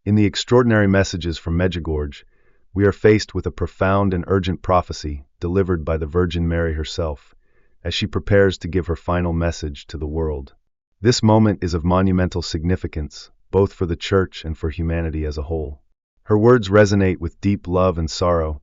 In the extraordinary messages from Medjugorje, we are faced with a profound and urgent prophecy delivered by the Virgin Mary herself, as she prepares to give her final message to the world. This moment is of monumental significance, both for the Church and for humanity as a whole. Her words resonate with deep love and sorrow,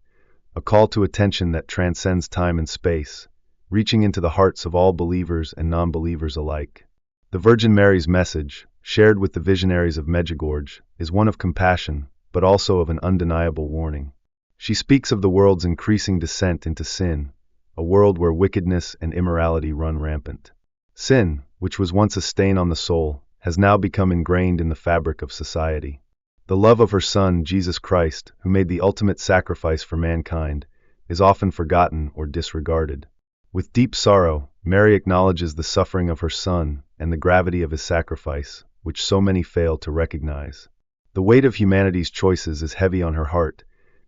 a call to attention that transcends time and space, reaching into the hearts of all believers and non-believers alike. The Virgin Mary's message, shared with the visionaries of Medjugorje, is one of compassion, but also of an undeniable warning. She speaks of the world's increasing descent into sin, a world where wickedness and immorality run rampant. Sin, which was once a stain on the soul, has now become ingrained in the fabric of society. The love of her Son, Jesus Christ, who made the ultimate sacrifice for mankind, is often forgotten or disregarded. With deep sorrow, Mary acknowledges the suffering of her Son and the gravity of his sacrifice, which so many fail to recognize. The weight of humanity's choices is heavy on her heart,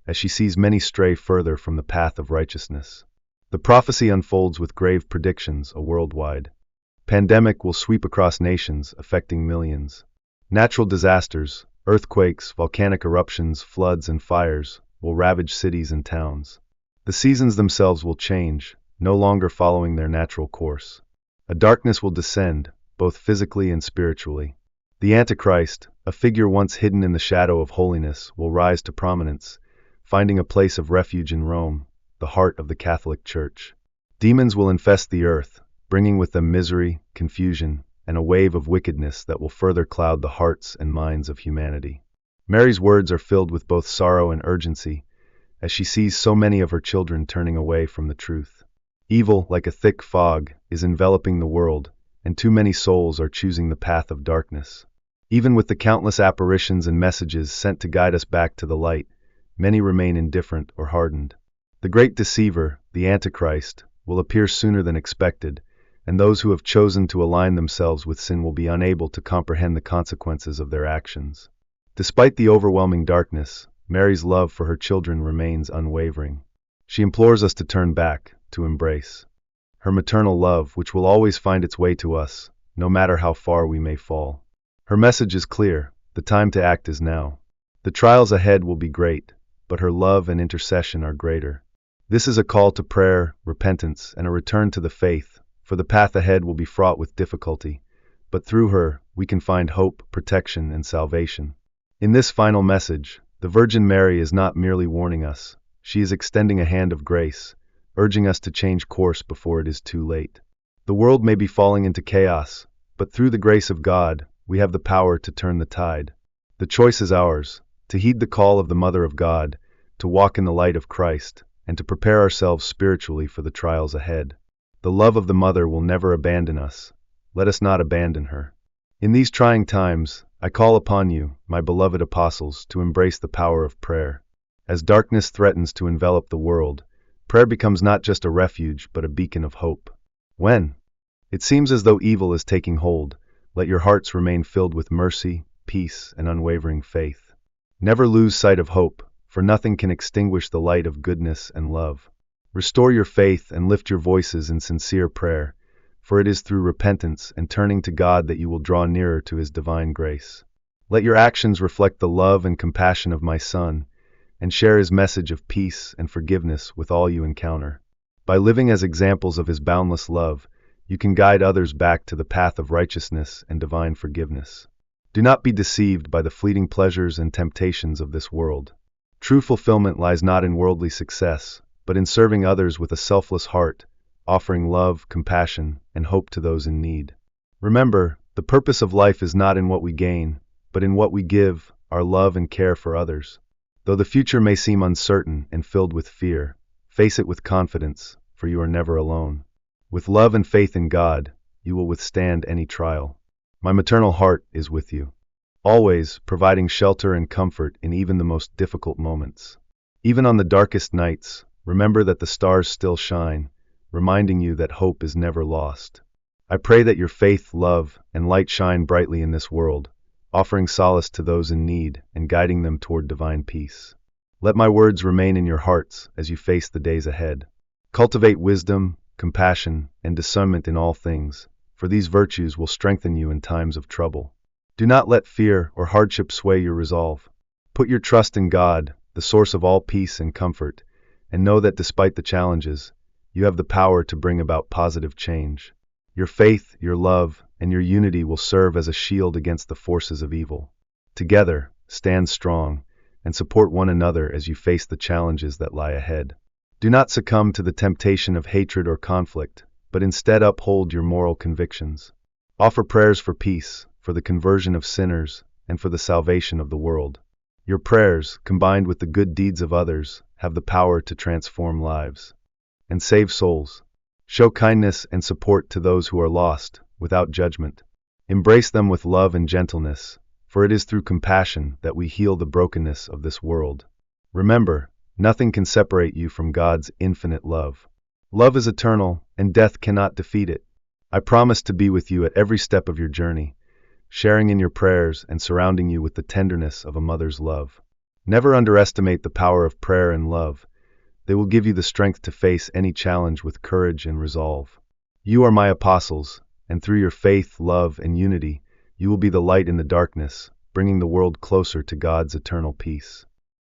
as she sees many stray further from the path of righteousness. The prophecy unfolds with grave predictions, a worldwide pandemic will sweep across nations, affecting millions. Natural disasters, earthquakes, volcanic eruptions, floods, and fires will ravage cities and towns. The seasons themselves will change, no longer following their natural course. A darkness will descend, both physically and spiritually. The Antichrist, a figure once hidden in the shadow of holiness, will rise to prominence, finding a place of refuge in Rome, the heart of the Catholic Church. Demons will infest the earth, bringing with them misery, confusion, and a wave of wickedness that will further cloud the hearts and minds of humanity. Mary's words are filled with both sorrow and urgency, as she sees so many of her children turning away from the truth. Evil, like a thick fog, is enveloping the world, and too many souls are choosing the path of darkness. Even with the countless apparitions and messages sent to guide us back to the light, many remain indifferent or hardened. The great deceiver, the Antichrist, will appear sooner than expected, and those who have chosen to align themselves with sin will be unable to comprehend the consequences of their actions. Despite the overwhelming darkness, Mary's love for her children remains unwavering. She implores us to turn back, to embrace her maternal love, which will always find its way to us, no matter how far we may fall. Her message is clear: the time to act is now. The trials ahead will be great, but her love and intercession are greater. This is a call to prayer, repentance, and a return to the faith, for the path ahead will be fraught with difficulty, but through her, we can find hope, protection, and salvation. In this final message, the Virgin Mary is not merely warning us, she is extending a hand of grace, urging us to change course before it is too late. The world may be falling into chaos, but through the grace of God, we have the power to turn the tide. The choice is ours, to heed the call of the Mother of God, to walk in the light of Christ, and to prepare ourselves spiritually for the trials ahead. The love of the Mother will never abandon us. Let us not abandon her. In these trying times, I call upon you, my beloved apostles, to embrace the power of prayer. As darkness threatens to envelop the world, prayer becomes not just a refuge but a beacon of hope. When it seems as though evil is taking hold, let your hearts remain filled with mercy, peace, and unwavering faith. Never lose sight of hope, for nothing can extinguish the light of goodness and love. Restore your faith and lift your voices in sincere prayer, for it is through repentance and turning to God that you will draw nearer to His divine grace. Let your actions reflect the love and compassion of my Son, and share His message of peace and forgiveness with all you encounter. By living as examples of His boundless love, you can guide others back to the path of righteousness and divine forgiveness. Do not be deceived by the fleeting pleasures and temptations of this world. True fulfillment lies not in worldly success, but in serving others with a selfless heart, offering love, compassion, and hope to those in need. Remember, the purpose of life is not in what we gain, but in what we give, our love and care for others. Though the future may seem uncertain and filled with fear, face it with confidence, for you are never alone. With love and faith in God, you will withstand any trial. My maternal heart is with you, always providing shelter and comfort in even the most difficult moments. Even on the darkest nights, remember that the stars still shine, reminding you that hope is never lost. I pray that your faith, love, and light shine brightly in this world, offering solace to those in need and guiding them toward divine peace. Let my words remain in your hearts as you face the days ahead. Cultivate wisdom, compassion, and discernment in all things, for these virtues will strengthen you in times of trouble. Do not let fear or hardship sway your resolve. Put your trust in God, the source of all peace and comfort, and know that despite the challenges, you have the power to bring about positive change. Your faith, your love, and your unity will serve as a shield against the forces of evil. Together, stand strong and support one another as you face the challenges that lie ahead. Do not succumb to the temptation of hatred or conflict, but instead uphold your moral convictions. Offer prayers for peace, for the conversion of sinners, and for the salvation of the world. Your prayers, combined with the good deeds of others, have the power to transform lives and save souls. Show kindness and support to those who are lost, without judgment. Embrace them with love and gentleness, for it is through compassion that we heal the brokenness of this world. Remember, nothing can separate you from God's infinite love. Love is eternal, and death cannot defeat it. I promise to be with you at every step of your journey, sharing in your prayers and surrounding you with the tenderness of a mother's love. Never underestimate the power of prayer and love. They will give you the strength to face any challenge with courage and resolve. You are my apostles, and through your faith, love, and unity, you will be the light in the darkness, bringing the world closer to God's eternal peace.